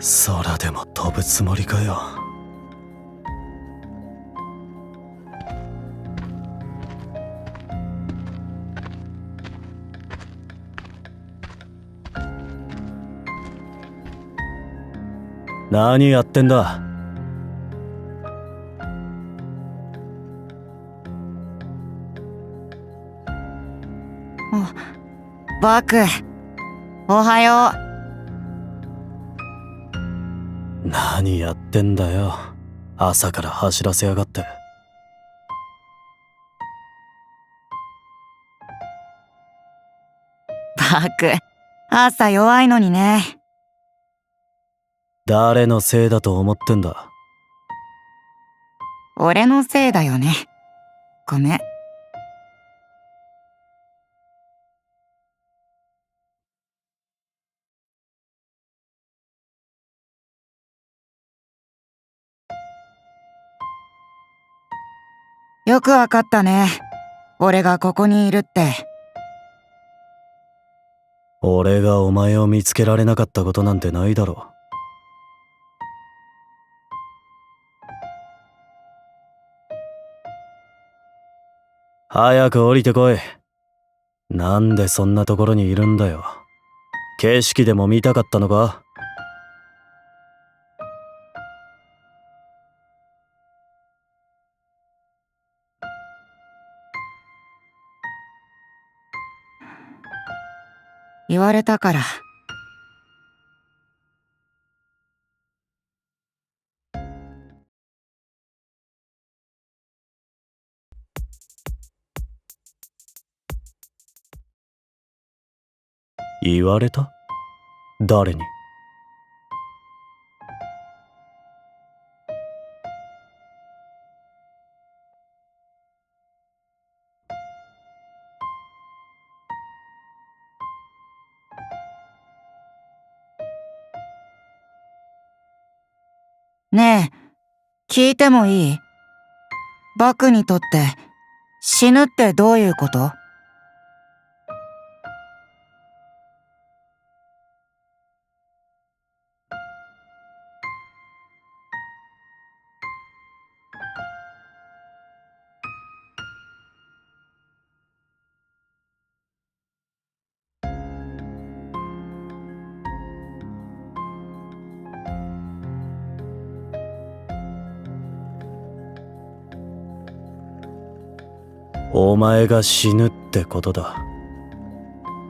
空でも飛ぶつもりかよ。何やってんだ。バク、おはよう。何やってんだよ。朝から走らせやがって。バク、朝弱いのにね。誰のせいだと思ってんだ。俺のせいだよね。ごめん。よくわかったね。俺がここにいるって。俺がお前を見つけられなかったことなんてないだろ。早く降りてこい。なんでそんなところにいるんだよ。景色でも見たかったのか。言われたから。言われた？誰に？ねえ、聞いてもいい？バクにとって死ぬってどういうこと？お前が死ぬってことだ。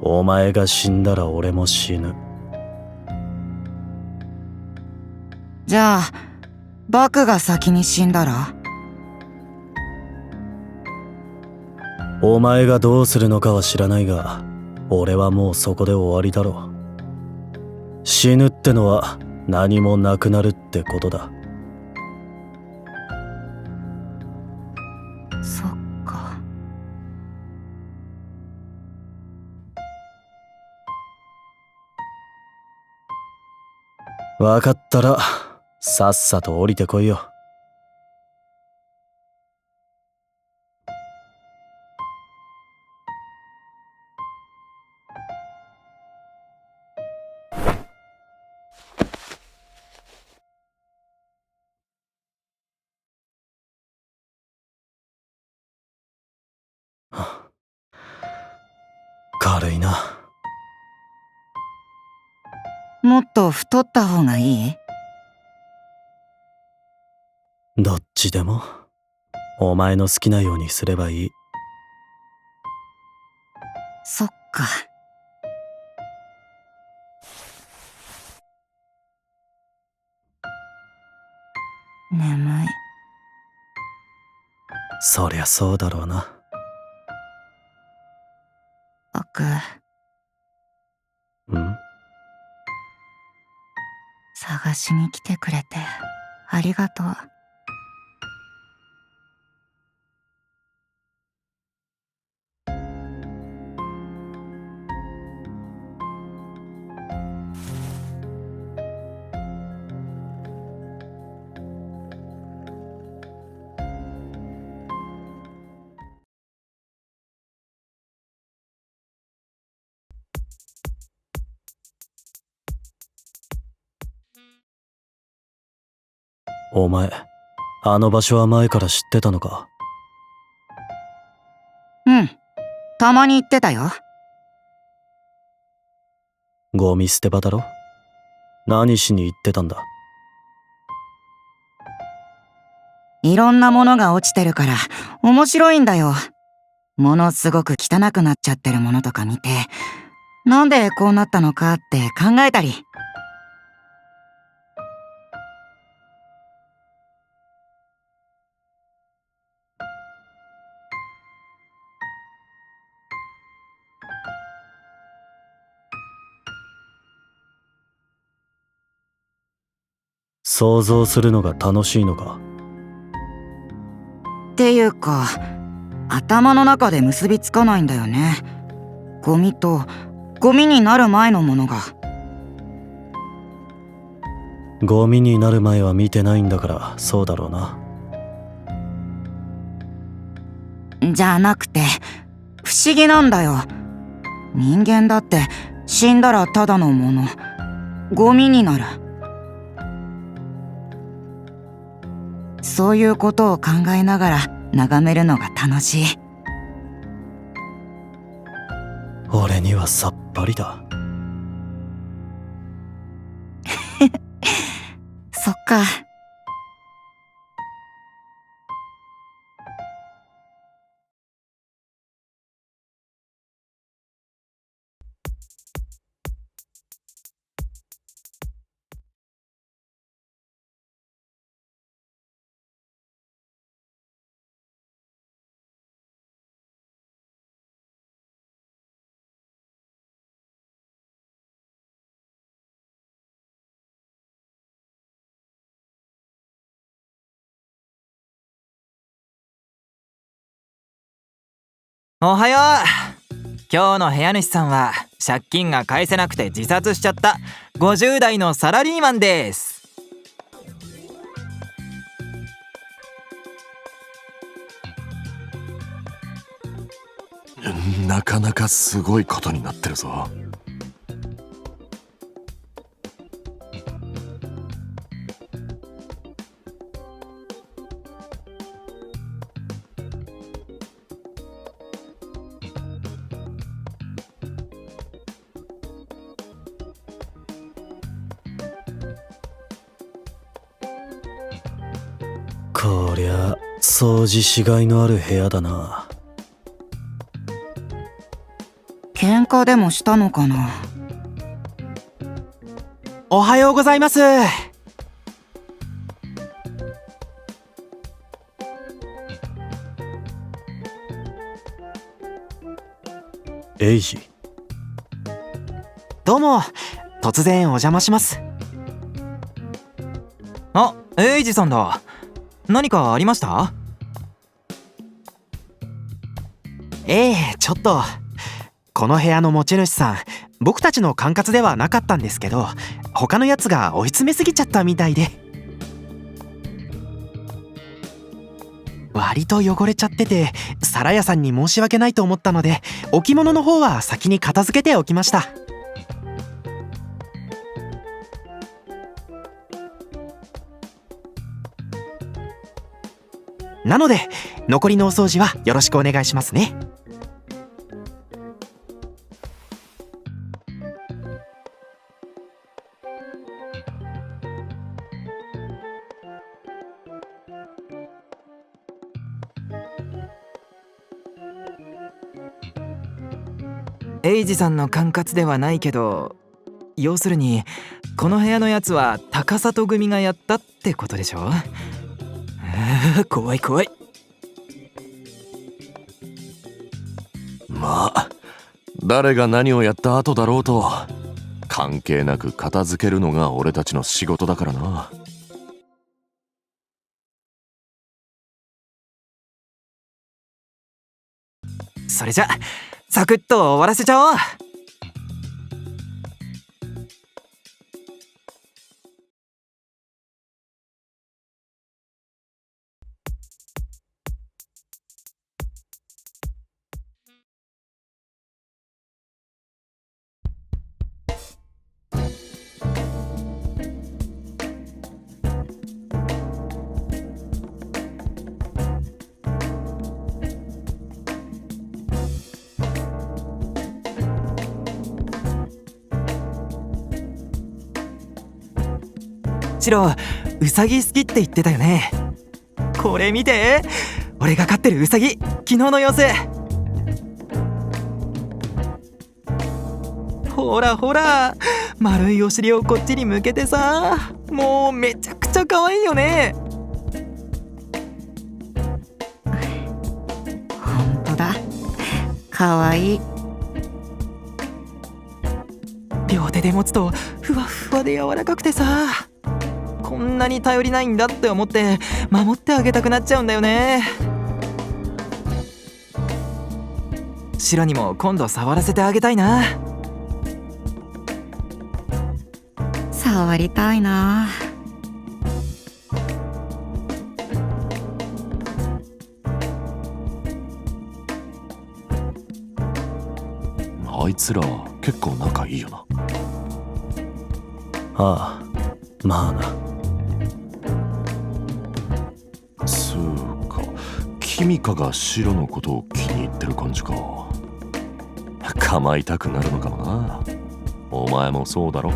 お前が死んだら俺も死ぬ。じゃあ、バクが先に死んだら？お前がどうするのかは知らないが、俺はもうそこで終わりだろう。死ぬってのは何もなくなるってことだ。そっか。わかったらさっさと降りてこいよ。軽いな。もっと太った方がいい？どっちでもお前の好きなようにすればいい。そっか。眠い。そりゃそうだろうな。バク、ん？探しに来てくれてありがとう。お前、あの場所は前から知ってたのか？うん。たまに言ってたよ。ゴミ捨て場だろ？何しに行ってたんだ？いろんなものが落ちてるから面白いんだよ。ものすごく汚くなっちゃってるものとか見て、なんでこうなったのかって考えたり。想像するのが楽しいのか？っていうか、頭の中で結びつかないんだよね。ゴミとゴミになる前のものが。ゴミになる前は見てないんだからそうだろうな。じゃなくて、不思議なんだよ。人間だって死んだらただのもの、ゴミになる。そういうことを考えながら眺めるのが楽しい。俺にはさっぱりだ。そっか。おはよう。今日の部屋主さんは借金が返せなくて自殺しちゃった50代のサラリーマンです。なかなかすごいことになってるぞ。こりゃ掃除しがいのある部屋だな。喧嘩でもしたのかな。おはようございます。エイジ。どうも、突然お邪魔します。あ、エイジさんだ。何かありました？ちょっと。この部屋の持ち主さん、僕たちの管轄ではなかったんですけど、他のやつが追い詰めすぎちゃったみたいで。割と汚れちゃってて、皿屋さんに申し訳ないと思ったので、置物の方は先に片付けておきました。なので残りのお掃除はよろしくお願いしますね。エイジさんの管轄ではないけど、要するにこの部屋のやつは高里組がやったってことでしょ。怖い怖い。まあ誰が何をやった後だろうと関係なく片付けるのが俺たちの仕事だからな。それじゃサクッと終わらせちゃおう。シロ、ウサギ好きって言ってたよね。これ見て、俺が飼ってるウサギ、昨日の様子。ほらほら、丸いお尻をこっちに向けてさ、もうめちゃくちゃ可愛いよね。ほんとだ、かわいい。両手で持つとふわふわで柔らかくてさ、こんなに頼りないんだって思って守ってあげたくなっちゃうんだよね。シロにも今度触らせてあげたいな。触りたいな。あいつら結構仲いいよな。ああ、まあな。つうか、キミカがシロのことを気に入ってる感じか。構いたくなるのかもな。お前もそうだろ。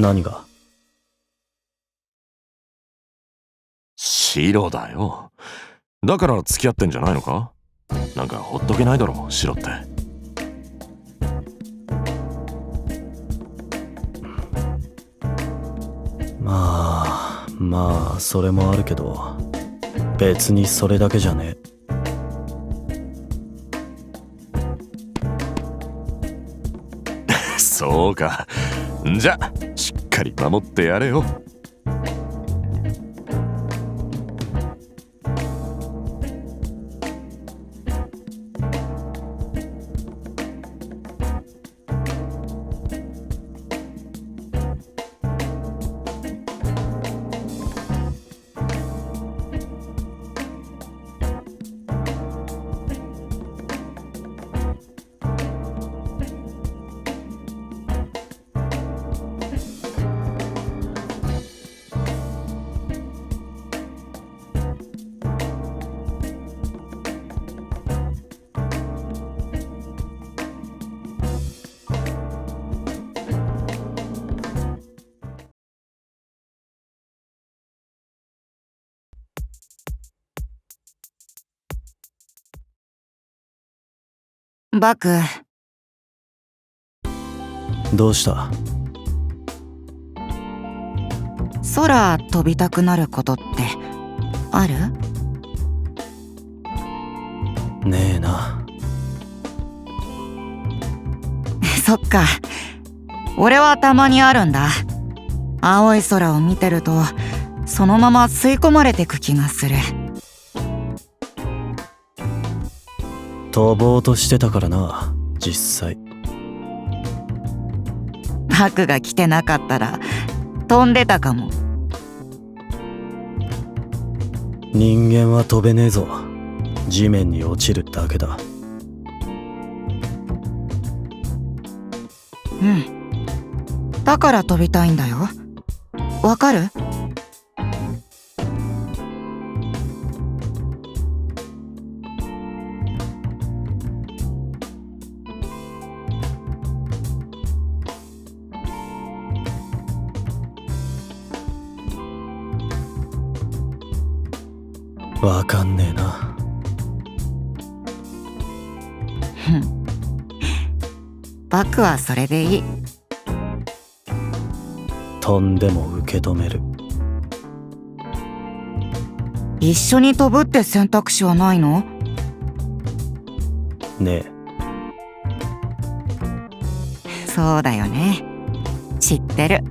何が？シロだよ。だから付き合ってんじゃないのか。なんかほっとけないだろ、シロって。まあそれもあるけど、別にそれだけじゃねえ。そうか。じゃあしっかり守ってやれよ。バク、どうした？空飛びたくなることってある？ねえな。そっか、俺はたまにあるんだ。青い空を見てるとそのまま吸い込まれてく気がする。飛ぼうとしてたからな、実際。バクが来てなかったら飛んでたかも。人間は飛べねえぞ。地面に落ちるだけだ。うん、だから飛びたいんだよ。わかる？わかんねえな。バクはそれでいい。飛んでも受け止める。一緒に飛ぶって選択肢はないの？ねそうだよね。知ってる。